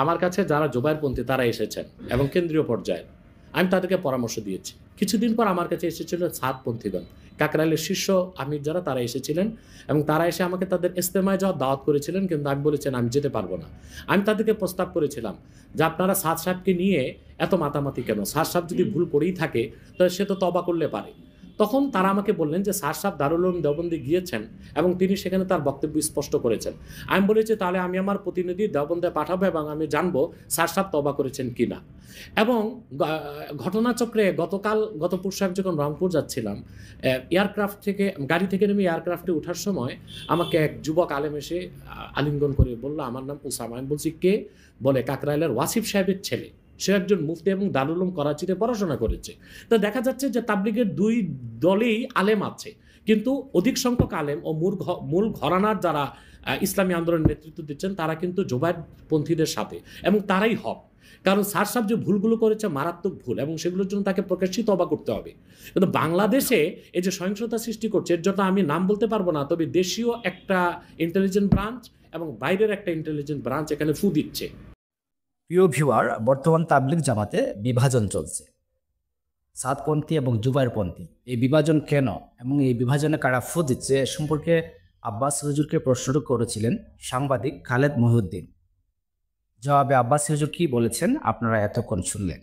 আমার কাছে যারা জোবায়েরপন্থী তারা এসেছেন এবং কেন্দ্রীয় পর্যায়ে আমি তাদেরকে পরামর্শ দিয়েছি। কিছুদিন পর আমার কাছে এসেছিলেন সাতপন্থীগণ, কাকরাইলের শীর্ষ আমির যারা তারা এসেছিলেন এবং তারা এসে আমাকে তাদের ইজতেমায় যাওয়ার দাওয়াত করেছিলেন, কিন্তু আমি বলেছেন আমি যেতে পারবো না। আমি তাদেরকে প্রস্তাব করেছিলাম যে আপনারা সাদ সাহেবকে নিয়ে এত মাতামাতি কেন? সাদ সাহেব যদি ভুল করেই থাকে তাহলে সে তো তওবা করলে পারে। তখন তারা আমাকে বললেন যে সাদ সাহেব দারুল উলুম দেওবন্দে গিয়েছেন এবং তিনি সেখানে তার বক্তব্য স্পষ্ট করেছেন। আমি বলেছি তাহলে আমি আমার প্রতিনিধি দেওবন্দে পাঠাবো এবং আমি জানবো সাদ সাহেব তওবা করেছেন কিনা। এবং ঘটনাচক্রে গত পরশু আমি যখন রংপুর যাচ্ছিলাম, এয়ারক্রাফট থেকে গাড়ি থেকে নেমে এয়ারক্রাফটে ওঠার সময় আমাকে এক যুবক আলেম এসে আলিঙ্গন করে বলল আমার নাম উসামা। আমি বলছি কে? বলে কাকরাইলের ওয়াসিফ সাহেবের ছেলে, সে একজন মুফতি এবং দারুল উলুম করাচিতে পড়াশোনা করেছে। তো দেখা যাচ্ছে যে তাবলিগের দুই দলেই আলেম আছে, কিন্তু অধিক সংখ্যক আলেম ও মূল ঘরানার যারা ইসলামী আন্দোলনের নেতৃত্ব দিচ্ছেন তারা কিন্তু জোবায়েরপন্থীদের সাথে, এবং তারাই হক। কারণ স্যার সাহেব যে ভুলগুলো করেছে মারাত্মক ভুল, এবং সেগুলোর জন্য তাকে প্রকাশ্যই তওবা করতে হবে। কিন্তু বাংলাদেশে এই যে সহিংসতা সৃষ্টি করছে, এর জন্য আমি নাম বলতে পারবো না, তবে দেশীয় একটা ইন্টেলিজেন্ট ব্রাঞ্চ এবং বাইরের একটা ইন্টেলিজেন্ট ব্রাঞ্চ এখানে ফু দিচ্ছে। প্রিয় ভিউয়ার, বর্তমান তাবলিগ জামাতে বিভাজন চলছে। সাদপন্থী এবং জুবায়েরপন্থী, এই বিভাজন কেন এবং এই বিভাজনে কারা ফু দিচ্ছে এ সম্পর্কে আব্বাস হুজুরকে প্রশ্ন করেছিলেন সাংবাদিক খালেদ মহিউদ্দিন। জবাবে আব্বাস হুজুর কি বলেছেন আপনারা এতক্ষণ শুনলেন।